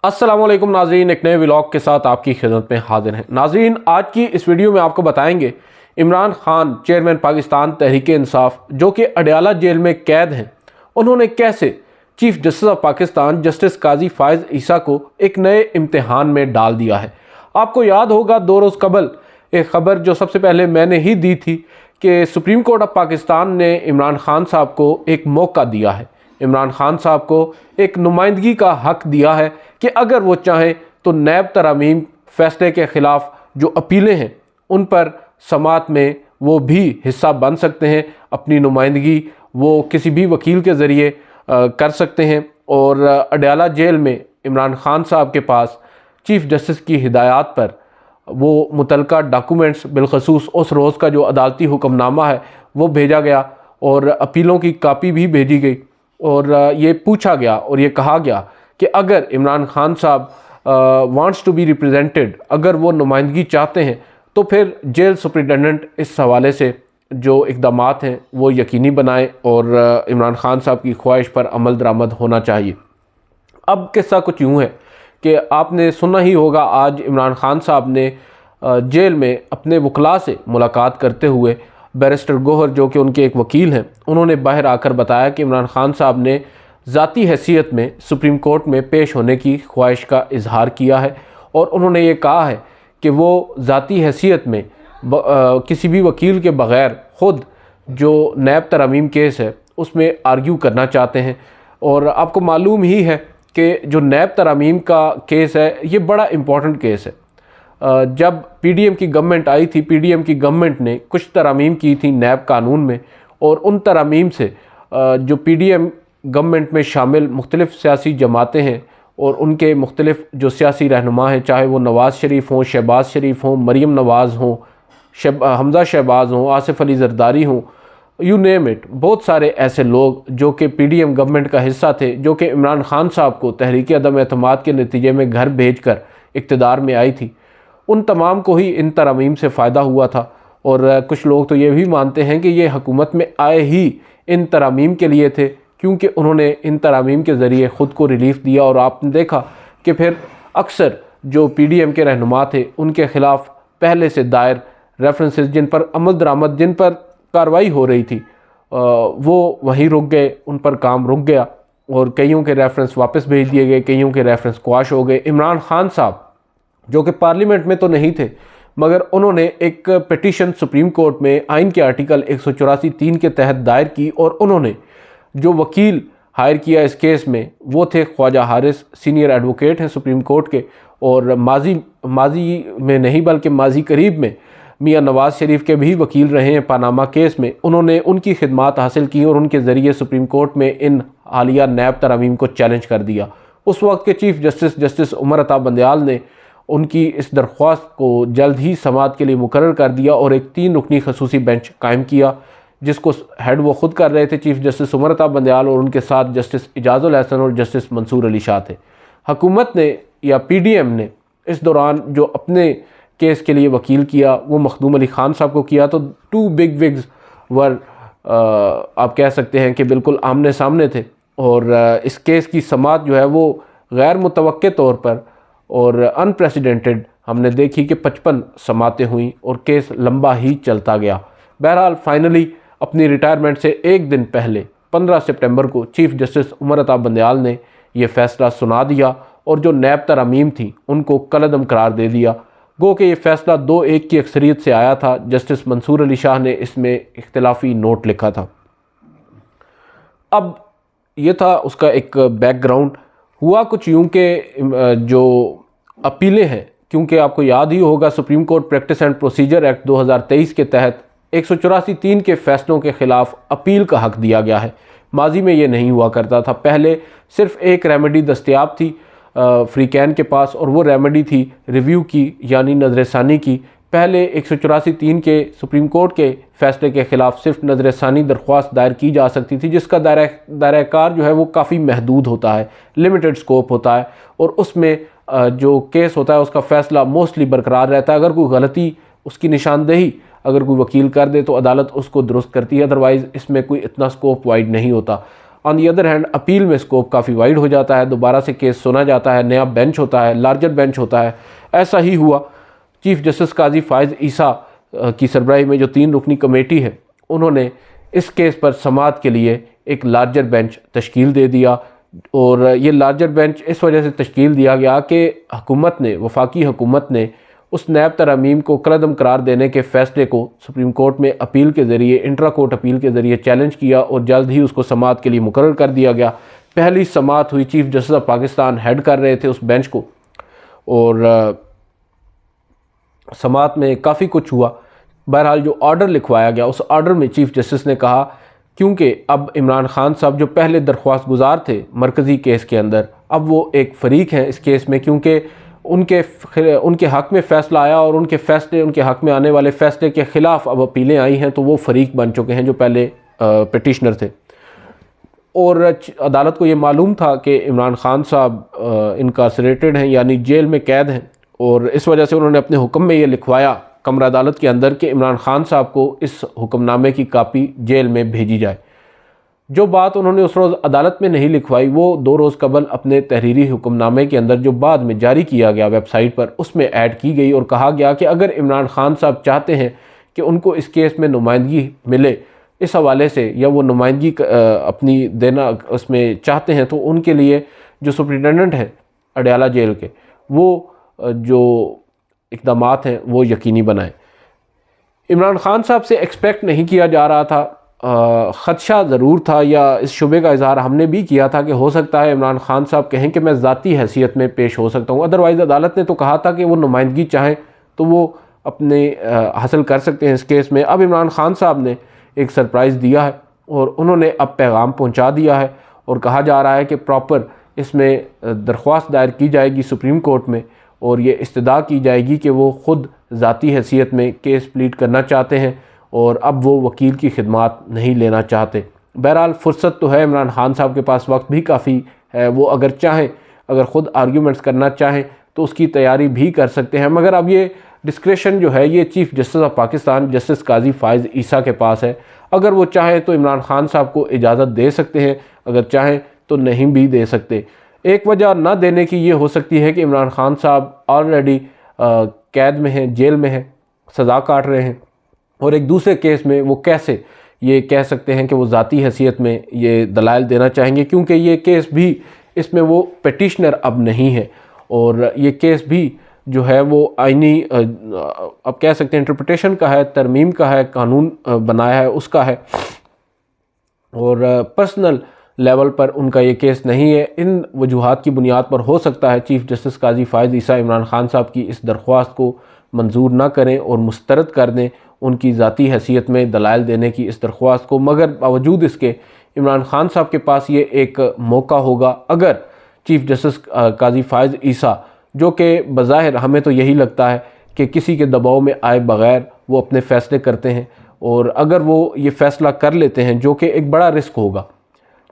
अस्सलाम वालेकुम नाज़रीन, एक नए व्लॉग के साथ आपकी खिदमत में हाजिर हैं। नाज़रीन, आज की इस वीडियो में आपको बताएंगे इमरान खान चेयरमैन पाकिस्तान तहरीक इंसाफ जो कि अडयाला जेल में कैद हैं, उन्होंने कैसे chief justice of Pakistan justice Qazi Faez Isa को एक नए इम्तिहान में डाल दिया है। आपको याद होगा 2 रोज़ कबल एक ख़बर जो सबसे पहले मैंने ही दी थी कि सुप्रीम कोर्ट ऑफ पाकिस्तान ने इमरान खान साहब को एक मौका दिया है, इमरान खान साहब को एक नुमाइंदगी का हक़ दिया है कि अगर वो चाहें तो नैब तरमीम फ़ैसले के ख़िलाफ़ जो अपीलें हैं उन पर समात में वो भी हिस्सा बन सकते हैं, अपनी नुमाइंदगी वो किसी भी वकील के ज़रिए कर सकते हैं। और अडयाला जेल में इमरान खान साहब के पास चीफ़ जस्टिस की हिदायत पर वो मुतलका डॉक्यूमेंट्स बिलखसूस उस रोज़ का जो अदालती हुक्मनामा है वो भेजा गया और अपीलों की कापी भी भेजी गई और ये पूछा गया और ये कहा गया कि अगर इमरान खान साहब वांट्स टू बी रिप्रेजेंटेड, अगर वो नुमाइंदगी चाहते हैं तो फिर जेल सुप्रिटेंडेंट इस हवाले से जो इक़दामात हैं वो यकीनी बनाएं और इमरान खान साहब की ख्वाहिश पर अमल दरामद होना चाहिए। अब किस्सा कुछ यूँ है कि आपने सुना ही होगा, आज इमरान खान साहब ने जेल में अपने वकला से मुलाकात करते हुए बैरिस्टर गोहर जो कि उनके एक वकील हैं, उन्होंने बाहर आकर बताया कि इमरान खान साहब ने ज़ाती हैसियत में सुप्रीम कोर्ट में पेश होने की ख्वाहिश का इजहार किया है और उन्होंने ये कहा है कि वो ज़ाती हैसियत में किसी भी वकील के बग़ैर ख़ुद जो नैब तरमीम केस है उसमें आर्ग्यू करना चाहते हैं। और आपको मालूम ही है कि जो नैब तरमीम का केस है ये बड़ा इम्पॉर्टेंट केस है। जब पीडीएम की गवर्नमेंट आई थी, पीडीएम की गवर्नमेंट ने कुछ तरमीम की थी नैब कानून में और उन तरमीम से जो पीडीएम गवर्नमेंट में शामिल मुख्तलिफ़ सियासी जमातें हैं और उनके मुख्तलिफ़ जो सियासी रहनुमा हैं, चाहे वो नवाज़ शरीफ हों, शहबाज शरीफ हों, मरीम नवाज़ हों, हमज़ा शहबाज हों, आसिफ अली ज़रदारी हों, यू नेम इट, बहुत सारे ऐसे लोग जो कि पीडीएम गवर्नमेंट का हिस्सा थे, जो कि इमरान खान साहब को तहरीक अदम एतमाद के नतीजे में घर भेज कर इक़्तिदार में आई थी, उन तमाम को ही इन तरमीम से फ़ायदा हुआ था। और कुछ लोग तो ये भी मानते हैं कि ये हुकूमत में आए ही इन तरमीम के लिए थे, क्योंकि उन्होंने इन तरमीम के ज़रिए ख़ुद को रिलीफ़ दिया। और आपने देखा कि फिर अक्सर जो पीडीएम के रहनुमा थे उनके ख़िलाफ़ पहले से दायर रेफरेंसेस जिन पर अमल दरामद, जिन पर कार्रवाई हो रही थी, वो वहीं रुक गए, उन पर काम रुक गया और कईयों के रेफरेंस वापस भेज दिए गए, कईयों के रेफरेंस क्वाश हो गए। इमरान खान साहब जो कि पार्लियामेंट में तो नहीं थे, मगर उन्होंने एक पिटीशन सुप्रीम कोर्ट में आइन के आर्टिकल 184(3) के तहत दायर की और उन्होंने जो वकील हायर किया इस केस में वो थे ख्वाजा हारिस, सीनियर एडवोकेट हैं सुप्रीम कोर्ट के, और माजी में नहीं बल्कि माजी करीब में मियां नवाज़ शरीफ के भी वकील रहे हैं पानामा केस में। उन्होंने उनकी खिदमात हासिल की और उनके ज़रिए सुप्रीम कोर्ट में इन हालिया नैब तरमीम को चैलेंज कर दिया। उस वक्त के chief justice justice Umar Ata Bandial ने उनकी इस दरख्वास्त को जल्द ही समाअत के लिए मुकर्रर कर दिया और एक 3 रुकनी खसूसी बेंच कायम किया, जिसको हेड वो ख़ुद कर रहे थे, चीफ जस्टिस उमर अता बंदयाल, और उनके साथ जस्टिस इजाज़ुल हसन और जस्टिस मंसूर अली शाह थे। हुकूमत ने या पीडीएम ने इस दौरान जो अपने केस के लिए वकील किया वो मखदूम अली ख़ान साहब को किया। तो 2 बिग विग्स वर आप कह सकते हैं कि बिल्कुल आमने सामने थे और इस केस की समाअत जो है वो गैर मुतवक्के तौर पर और अनप्रेसिडेंटेड हमने देखी कि 55 समातें हुई और केस लंबा ही चलता गया। बहरहाल फाइनली अपनी रिटायरमेंट से एक दिन पहले 15 सितंबर को चीफ जस्टिस उमर अता बंदयाल ने यह फ़ैसला सुना दिया और जो नैब तरमीम थी उनको कलअदम करार दे दिया। गो कि ये फ़ैसला 2-1 की अक्सरियत से आया था। जस्टिस मंसूर अली शाह ने इसमें इख्तिलाफी नोट लिखा था। अब ये था उसका एक बैकग्राउंड। हुआ कुछ यूँ कि जो अपीलें हैं, क्योंकि आपको याद ही होगा supreme court practice and procedure act 2023 के तहत 184(3) के फ़ैसलों के ख़िलाफ़ अपील का हक़ दिया गया है। माजी में ये नहीं हुआ करता था। पहले सिर्फ़ एक रेमेडी दस्तयाब थी फ्री कैन के पास और वो रेमेडी थी रिव्यू की, यानी नज़रसानी की। पहले 184(3) के सुप्रीम कोर्ट के फ़ैसले के ख़िलाफ़ सिर्फ नज़रसानी दरख्वास्त दायर की जा सकती थी, जिसका दायरा कार जो है वो काफ़ी महदूद होता है, लिमिटेड स्कोप होता है और उसमें जो केस होता है उसका फ़ैसला मोस्टली बरकरार रहता है। अगर कोई गलती, उसकी निशानदेही अगर कोई वकील कर दे तो अदालत उसको दुरुस्त करती है, अदरवाइज़ इसमें कोई इतना स्कोप वाइड नहीं होता। On the other hand appeal में स्कोप काफ़ी वाइड हो जाता है, दोबारा से केस सुना जाता है, नया बेंच होता है, लार्जर बेंच होता है। ऐसा ही हुआ। चीफ जस्टिस काजी फायज़ ईसा की सरबराही में जो 3 रुकनी कमेटी है, उन्होंने इस केस पर समाअत के लिए एक लार्जर बेंच तश्कील दे दिया। और ये लार्जर बेंच इस वजह से तश्कील दिया गया कि हुकूमत ने, वफाकी हुकूमत ने उस नैब तरमीम को कलअदम करार देने के फ़ैसले को सुप्रीम कोर्ट में अपील के ज़रिए, इंट्रा कोर्ट अपील के ज़रिए चैलेंज किया और जल्द ही उसको समाअत के लिए मुकर्रर कर दिया गया। पहली समाअत हुई, chief justice of Pakistan head कर रहे थे उस बेंच को, और समाअत में काफ़ी कुछ हुआ। बहरहाल जो ऑर्डर लिखवाया गया, उस ऑर्डर में चीफ जस्टिस ने कहा क्योंकि अब इमरान खान साहब जो पहले दरख्वास्त गुजार थे मरकज़ी केस के अंदर, अब वो एक फ़रीक हैं इस केस में, क्योंकि उनके हक़ में फ़ैसला आया और उनके हक़ में आने वाले फ़ैसले के ख़िलाफ़ अब अपीलें आई हैं, तो वो फ़रीक बन चुके हैं जो पहले पिटिशनर थे। और अदालत को ये मालूम था कि इमरान खान साहब इनकार्सरेटेड हैं, यानी जेल में कैद हैं, और इस वजह से उन्होंने अपने हुक्म में ये लिखवाया कमरा अदालत के अंदर कि इमरान खान साहब को इस हुक्मनामे की कापी जेल में भेजी जाए। जो बात उन्होंने उस रोज़ अदालत में नहीं लिखवाई, वो 2 रोज़ कबल अपने तहरीरी हुक्मनामे के अंदर जो बाद में जारी किया गया वेबसाइट पर, उसमें ऐड की गई और कहा गया कि अगर इमरान खान साहब चाहते हैं कि उनको इस केस में नुमाइंदगी मिले इस हवाले से, या वो नुमाइंदगी अपनी देना उसमें चाहते हैं, तो उनके लिए जो सुप्रिटेंडेंट है अडयाला जेल के, वो जो इक़दामात हैं वो यकीनी बनाएं। इमरान खान साहब से एक्सपेक्ट नहीं किया जा रहा था, ख़दशा ज़रूर था, या इस शुबे का इज़हार हमने भी किया था कि हो सकता है इमरान खान साहब कहें कि मैं ज़ाती हैसियत में पेश हो सकता हूँ। अदरवाइज़ अदालत ने तो कहा था कि वो नुमाइंदगी चाहें तो वो अपने हासिल कर सकते हैं इस केस में। अब इमरान खान साहब ने एक सरप्राइज़ दिया है और उन्होंने अब पैगाम पहुँचा दिया है, और कहा जा रहा है कि प्रॉपर इसमें दरख्वास्त दायर की जाएगी सुप्रीम कोर्ट में, और ये इस्तदा की जाएगी कि वो ख़ुद ज़ाती हैसियत में केस प्लीड करना चाहते हैं और अब वो वकील की खिदमात नहीं लेना चाहते। बहरहाल फ़ुर्सत तो है, इमरान खान साहब के पास वक्त भी काफ़ी है, वो अगर चाहें, अगर ख़ुद आर्ग्यूमेंट्स करना चाहें तो उसकी तैयारी भी कर सकते हैं। मगर अब ये डिस्क्रेशन जो है ये chief justice of Pakistan justice Qazi Faez Isa के पास है। अगर वो चाहें तो इमरान खान साहब को इजाज़त दे सकते हैं, अगर चाहें तो नहीं भी दे सकते। एक वजह ना देने की ये हो सकती है कि इमरान खान साहब ऑलरेडी कैद में हैं, जेल में हैं, सज़ा काट रहे हैं, और एक दूसरे केस में वो कैसे ये कह सकते हैं कि वो ज़ाती हैसियत में ये दलाइल देना चाहेंगे, क्योंकि ये केस भी, इसमें वो पिटिशनर अब नहीं है, और ये केस भी जो है वो आईनी अब कह सकते हैं इंटरप्रिटेशन का है, तरमीम का है, कानून बनाया है उसका है, और पर्सनल लेवल पर उनका ये केस नहीं है। इन वजूहात की बुनियाद पर हो सकता है चीफ जस्टिस काजी फायज़ ईसा इमरान खान साहब की इस दरख्वास्त को मंजूर ना करें और मुस्तरद कर दें उनकी ज़ाती हैसियत में दलाइल देने की इस दरख्वास्त को। मगर बावजूद इसके इमरान खान साहब के पास ये एक मौका होगा, अगर चीफ जस्टिस काजी फायज़ ईसा, जो कि बज़ाहिर हमें तो यही लगता है कि किसी के दबाव में आए बग़ैर वो अपने फ़ैसले करते हैं, और अगर वो ये फ़ैसला कर लेते हैं, जो कि एक बड़ा रिस्क होगा,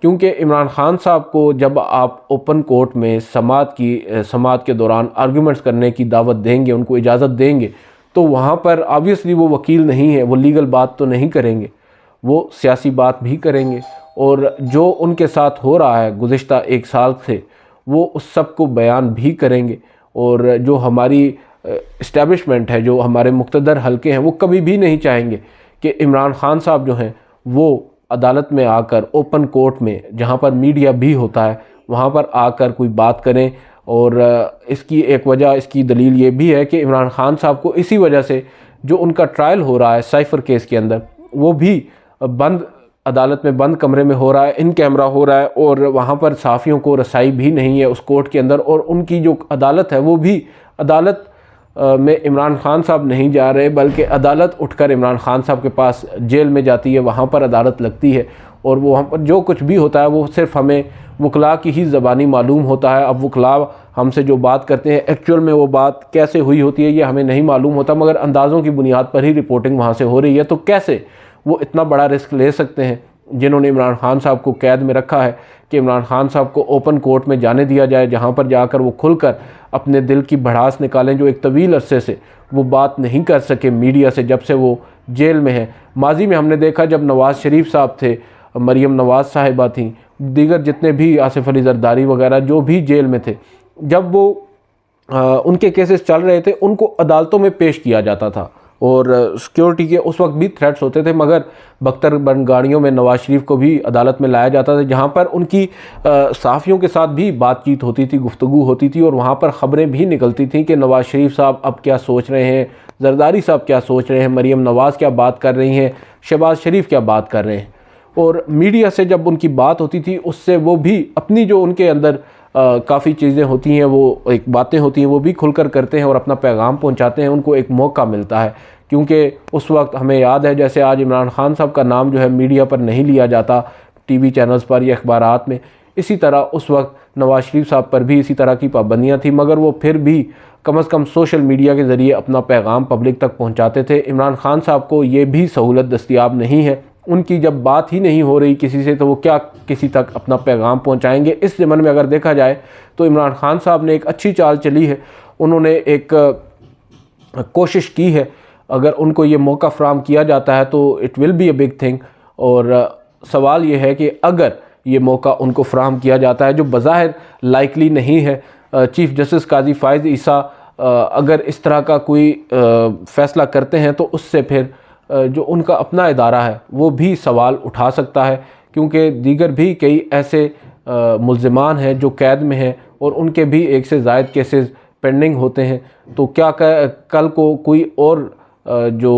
क्योंकि इमरान खान साहब को जब आप ओपन कोर्ट में समाअत के दौरान आर्गूमेंट्स करने की दावत देंगे, उनको इजाज़त देंगे, तो वहाँ पर ऑब्वियसली वो वकील नहीं है, वो लीगल बात तो नहीं करेंगे, वो सियासी बात भी करेंगे, और जो उनके साथ हो रहा है गुज़िश्ता 1 साल से वो उस सब को बयान भी करेंगे। और जो हमारी इस्टेब्लिशमेंट है, जो हमारे मुक़्तदर हल्के हैं, वो कभी भी नहीं चाहेंगे कि इमरान खान साहब जो हैं वो अदालत में आकर, ओपन कोर्ट में जहाँ पर मीडिया भी होता है, वहाँ पर आकर कोई बात करें। और इसकी एक वजह, इसकी दलील ये भी है कि इमरान खान साहब को इसी वजह से जो उनका ट्रायल हो रहा है साइफ़र केस के अंदर, वो भी बंद अदालत में, बंद कमरे में हो रहा है, इन कैमरा हो रहा है, और वहाँ पर सहाफ़ियों को रसाई भी नहीं है उस कोर्ट के अंदर, और उनकी जो अदालत है वो भी अदालत में इमरान खान साहब नहीं जा रहे, बल्कि अदालत उठकर इमरान खान साहब के पास जेल में जाती है, वहाँ पर अदालत लगती है, और वहाँ पर जो कुछ भी होता है वो सिर्फ़ हमें वकला की ही ज़बानी मालूम होता है। अब वकला हमसे जो बात करते हैं, एक्चुअल में वो बात कैसे हुई होती है ये हमें नहीं मालूम होता, मगर अंदाज़ों की बुनियाद पर ही रिपोर्टिंग वहाँ से हो रही है। तो कैसे वो इतना बड़ा रिस्क ले सकते हैं, जिन्होंने इमरान खान साहब को कैद में रखा है, कि इमरान खान साहब को ओपन कोर्ट में जाने दिया जाए, जहाँ पर जाकर वो खुलकर अपने दिल की भड़ास निकालें, जो एक तवील अरसे से वो बात नहीं कर सके मीडिया से जब से वो जेल में है। माजी में हमने देखा जब नवाज़ शरीफ साहब थे, मरीम नवाज़ साहिबा थी, दीगर जितने भी आसिफ अली जरदारी वगैरह जो भी जेल में थे, जब वो उनके केसेस चल रहे थे उनको अदालतों में पेश किया जाता था और सिक्योरिटी के उस वक्त भी थ्रेट्स होते थे, मगर बख्तर-बंद गाड़ियों में नवाज़ शरीफ को भी अदालत में लाया जाता था, जहां पर उनकी सहाफ़ियों के साथ भी बातचीत होती थी, गुफ्तगू होती थी और वहां पर ख़बरें भी निकलती थीं कि नवाज़ शरीफ साहब अब क्या सोच रहे हैं, जरदारी साहब क्या सोच रहे हैं, मरीम नवाज़ क्या बात कर रही हैं, शहबाज शरीफ क्या बात कर रहे हैं। और मीडिया से जब उनकी बात होती थी उससे वो भी अपनी जो उनके अंदर काफ़ी चीज़ें होती हैं, वो एक बातें होती हैं, वो भी खुलकर करते हैं और अपना पैगाम पहुंचाते हैं। उनको एक मौका मिलता है, क्योंकि उस वक्त हमें याद है जैसे आज इमरान खान साहब का नाम जो है मीडिया पर नहीं लिया जाता, टीवी चैनल्स पर या अखबारात में, इसी तरह उस वक्त नवाज़ शरीफ साहब पर भी इसी तरह की पाबंदियाँ थी, मगर वो फिर भी कम अज़ कम सोशल मीडिया के ज़रिए अपना पैगाम पब्लिक तक पहुँचाते थे। इमरान खान साहब को ये भी सहूलत दस्तियाब नहीं है, उनकी जब बात ही नहीं हो रही किसी से तो वो क्या किसी तक अपना पैगाम पहुंचाएंगे। इस ज़माने में अगर देखा जाए तो इमरान खान साहब ने एक अच्छी चाल चली है, उन्होंने एक कोशिश की है, अगर उनको ये मौका फ्राहम किया जाता है तो it will be a big thing. और सवाल ये है कि अगर ये मौका उनको फ्राहम किया जाता है, जो बज़ाहिर लाइकली नहीं है, चीफ़ जस्टिस काजी फ़ाइज़ ईसा अगर इस तरह का कोई फ़ैसला करते हैं तो उससे फिर जो उनका अपना इदारा है वो भी सवाल उठा सकता है, क्योंकि दीगर भी कई ऐसे मुल्ज़िमान हैं जो कैद में हैं और उनके भी एक से ज़ायद केसेस पेंडिंग होते हैं। तो क्या कल को कोई और जो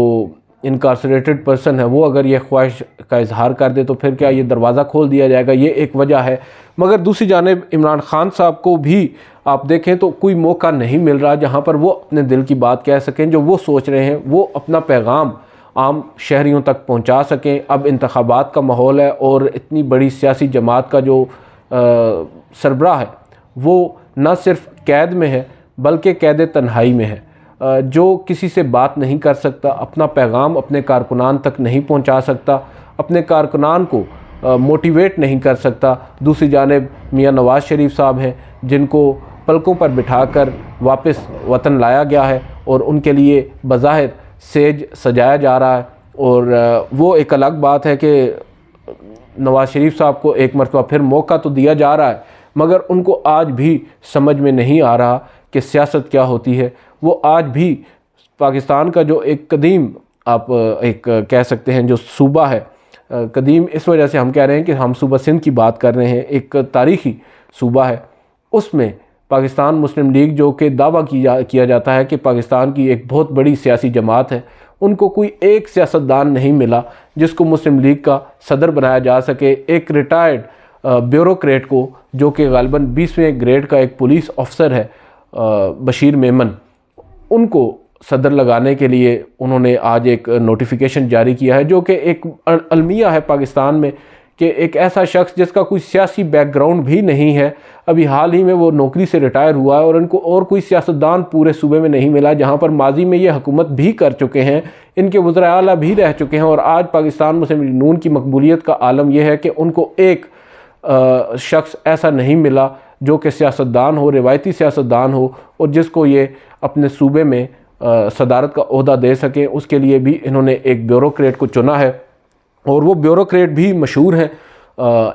इनकारसरेटेड पर्सन है वो अगर ये ख्वाहिश का इजहार कर दे तो फिर क्या ये दरवाज़ा खोल दिया जाएगा, ये एक वजह है। मगर दूसरी जानिब इमरान खान साहब को भी आप देखें तो कोई मौका नहीं मिल रहा जहाँ पर वो अपने दिल की बात कह सकें, जो वो सोच रहे हैं, वो अपना पैगाम आम शहरियों तक पहुंचा सकें। अब इंतखाबात का माहौल है और इतनी बड़ी सियासी जमात का जो सरबराह है वो न सिर्फ कैद में है बल्कि कैद तन्हाई में है, जो किसी से बात नहीं कर सकता, अपना पैगाम अपने कारकुनान तक नहीं पहुंचा सकता, अपने कारकुनान को मोटिवेट नहीं कर सकता। दूसरी जानिब मियां नवाज़ शरीफ साहब हैं जिनको पलकों पर बिठाकर वापस वतन लाया गया है और उनके लिए बज़ाहिर सेज सजाया जा रहा है। और वो एक अलग बात है कि नवाज़ शरीफ साहब को एक मरतबा फिर मौका तो दिया जा रहा है, मगर उनको आज भी समझ में नहीं आ रहा कि सियासत क्या होती है। वो आज भी पाकिस्तान का जो एक कदीम आप एक कह सकते हैं जो सूबा है, कदीम इस वजह से हम कह रहे हैं कि हम सूबा सिंध की बात कर रहे हैं, एक तारीख़ी सूबा है, उसमें पाकिस्तान मुस्लिम लीग जो कि दावा किया जाता है कि पाकिस्तान की एक बहुत बड़ी सियासी जमात है, उनको कोई एक सियासतदान नहीं मिला जिसको मुस्लिम लीग का सदर बनाया जा सके। एक रिटायर्ड ब्यूरोक्रेट को जो कि गालिबन 20वें ग्रेड का एक पुलिस ऑफिसर है, बशीर मेमन, उनको सदर लगाने के लिए उन्होंने आज एक नोटिफिकेशन जारी किया है, जो कि एक अलमिया है पाकिस्तान में कि एक ऐसा शख्स जिसका कोई सियासी बैकग्राउंड भी नहीं है, अभी हाल ही में वो नौकरी से रिटायर हुआ है और इनको और कोई सियासतदान पूरे सूबे में नहीं मिला, जहाँ पर माजी में ये हुकूमत भी कर चुके हैं, इनके वज़ीर आला भी रह चुके हैं। और आज पाकिस्तान मुस्लिम लीग नून की मकबूलियत का आलम यह है कि उनको एक शख्स ऐसा नहीं मिला जो कि सियासतदान हो, रिवायती सियासतदान हो और जिसको ये अपने सूबे में सदारत का ओहदा दे सकें। उसके लिए भी इन्होंने एक ब्यूरोक्रेट को चुना है और वो ब्यूरोक्रेट भी मशहूर हैं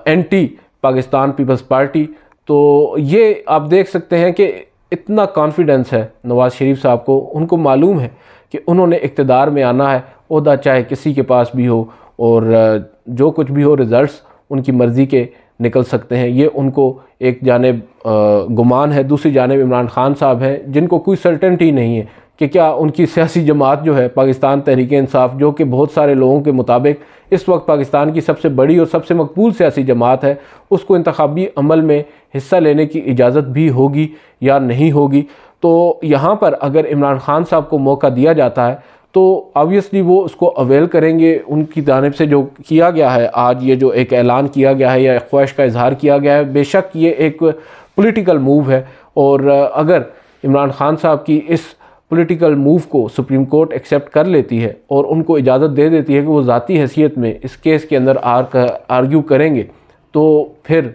एंटी पाकिस्तान पीपल्स पार्टी। तो ये आप देख सकते हैं कि इतना कॉन्फिडेंस है नवाज़ शरीफ साहब को, उनको मालूम है कि उन्होंने इक़्तिदार में आना है, ओहदा चाहे किसी के पास भी हो और जो कुछ भी हो रिज़ल्ट्स उनकी मर्ज़ी के निकल सकते हैं। ये उनको एक जानिब गुमान है, दूसरी जानिब इमरान खान साहब हैं जिनको कोई सर्टेनिटी नहीं है कि क्या उनकी सियासी जमात जो है पाकिस्तान तहरीक इंसाफ, जो कि बहुत सारे लोगों के मुताबिक इस वक्त पाकिस्तान की सबसे बड़ी और सबसे मकबूल सियासी जमात है, उसको इंतखाबी अमल में हिस्सा लेने की इजाज़त भी होगी या नहीं होगी। तो यहाँ पर अगर इमरान खान साहब को मौका दिया जाता है तो ऑब्वियसली वो उसको अवेल करेंगे। उनकी जानिब से जो किया गया है, आज ये जो एक ऐलान किया गया है या ख्वाहिश का इजहार किया गया है, बेशक ये एक पॉलिटिकल मूव है और अगर इमरान खान साहब की इस पॉलिटिकल मूव को सुप्रीम कोर्ट एक्सेप्ट कर लेती है और उनको इजाज़त दे देती है कि वो ज़ाती हैसियत में इस केस के अंदर आर्ग्यू करेंगे, तो फिर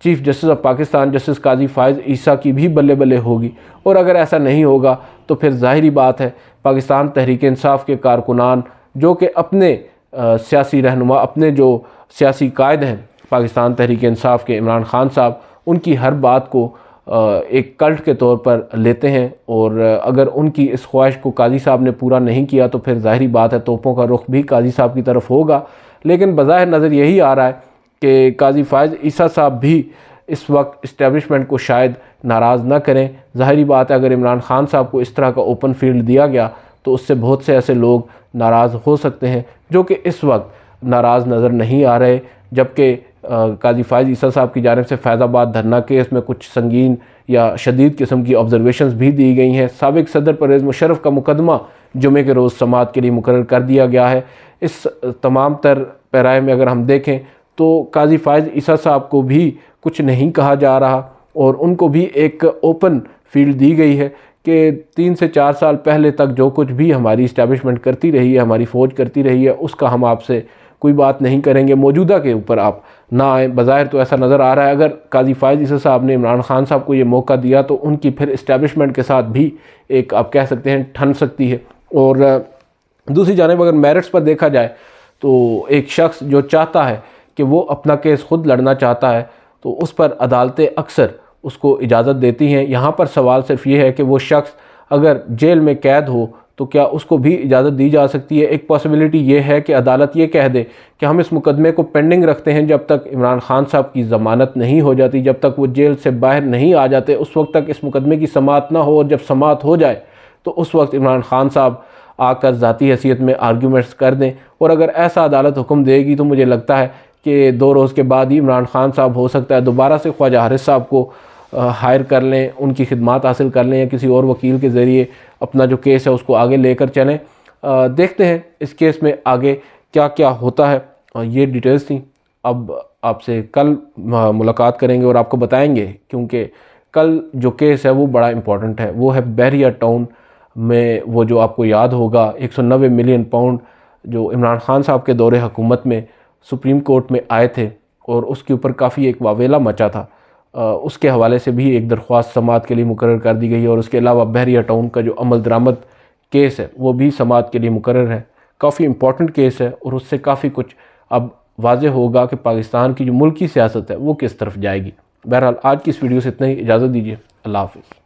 chief justice of Pakistan justice Qazi Faez Isa की भी बल्ले बल्ले होगी। और अगर ऐसा नहीं होगा तो फिर ज़ाहिरी बात है पाकिस्तान तहरीक इंसाफ के कारकुनान जो कि अपने सियासी रहनुमा, अपने जो सियासी कायद हैं पाकिस्तान तहरीक इंसाफ के इमरान खान साहब उनकी हर बात को एक कल्ट के तौर पर लेते हैं, और अगर उनकी इस ख्वाहिश को काजी साहब ने पूरा नहीं किया तो फिर ज़ाहिरी बात है तोपों का रुख भी काजी साहब की तरफ होगा। लेकिन बज़ाहिर नज़र यही आ रहा है कि काजी फ़ायज़ ईसा साहब भी इस वक्त इस्टेब्लिशमेंट को शायद नाराज़ ना करें। ज़ाहिरी बात है अगर इमरान खान साहब को इस तरह का ओपन फील्ड दिया गया तो उससे बहुत से ऐसे लोग नाराज़ हो सकते हैं जो कि इस वक्त नाराज़ नज़र नहीं आ रहे। जबकि काजी फ़ायज़ ईसा साहब की जानिब से फैज़ाबाद धरना केस में कुछ संगीन या शदीद किस्म की ऑब्जर्वेशंस भी दी गई हैं। साबिक़ सदर परवेज़ मुशर्रफ का मुकदमा जुमे के रोज़ समाअत के लिए मुकर्रर कर दिया गया है। इस तमाम तर पैराए में अगर हम देखें तो काजी फ़ायज़ ईसा साहब को भी कुछ नहीं कहा जा रहा और उनको भी एक ओपन फील्ड दी गई है कि 3 से 4 साल पहले तक जो कुछ भी हमारी इस्टेब्लिशमेंट करती रही है, हमारी फ़ौज करती रही है, उसका हम आपसे कोई बात नहीं करेंगे, मौजूदा के ऊपर आप ना आए। बज़ाहिर तो ऐसा नज़र आ रहा है अगर काजी फ़ायज़ ईसा साहब ने इमरान खान साहब को ये मौका दिया तो उनकी फिर इस्टेब्लिशमेंट के साथ भी एक आप कह सकते हैं ठन सकती है। और दूसरी जानिब अगर मेरिट्स पर देखा जाए तो एक शख्स जो चाहता है कि वो अपना केस ख़ुद लड़ना चाहता है तो उस पर अदालतें अक्सर उसको इजाज़त देती हैं। यहाँ पर सवाल सिर्फ ये है कि वो शख्स अगर जेल में कैद हो तो क्या उसको भी इजाज़त दी जा सकती है। एक पॉसिबिलिटी ये है कि अदालत ये कह दे कि हम इस मुकदमे को पेंडिंग रखते हैं जब तक इमरान खान साहब की ज़मानत नहीं हो जाती, जब तक वो जेल से बाहर नहीं आ जाते, उस वक्त तक इस मुकदमे की समाअत ना हो, और जब समाअत हो जाए तो उस वक्त इमरान खान साहब आकर ज़ाती हैसियत में आर्ग्यूमेंट्स कर दें। और अगर ऐसा अदालत हुक्म देगी तो मुझे लगता है कि 2 रोज़ के बाद ही इमरान खान साहब हो सकता है दोबारा से ख्वाजा हारिस साहब को हायर कर लें, उनकी खिदमात हासिल कर लें या किसी और वकील के ज़रिए अपना जो केस है उसको आगे लेकर चलें। देखते हैं इस केस में आगे क्या क्या होता है। ये डिटेल्स थी। अब आपसे कल मुलाकात करेंगे और आपको बताएंगे, क्योंकि कल जो केस है वो बड़ा इम्पॉर्टेंट है। वो है बहरिया टाउन में, वो जो आपको याद होगा 190 मिलियन पाउंड जो इमरान खान साहब के दौरे हुकूमत में सुप्रीम कोर्ट में आए थे और उसके ऊपर काफ़ी एक वावेला मचा था। उसके हवाले से भी एक दरख्वास्त समाअत के लिए मुकर्रर कर दी गई है। और उसके अलावा बहरिया टाउन का जो अमल दरामद केस है वो भी समाअत के लिए मुकर्रर है। काफ़ी इम्पॉर्टेंट केस है और उससे काफ़ी कुछ अब वाज़े होगा कि पाकिस्तान की जो मुल्की सियासत है वो किस तरफ जाएगी। बहरहाल आज की इस वीडियो से इतना ही, इजाज़त दीजिए। अल्लाह हाफ़िज़।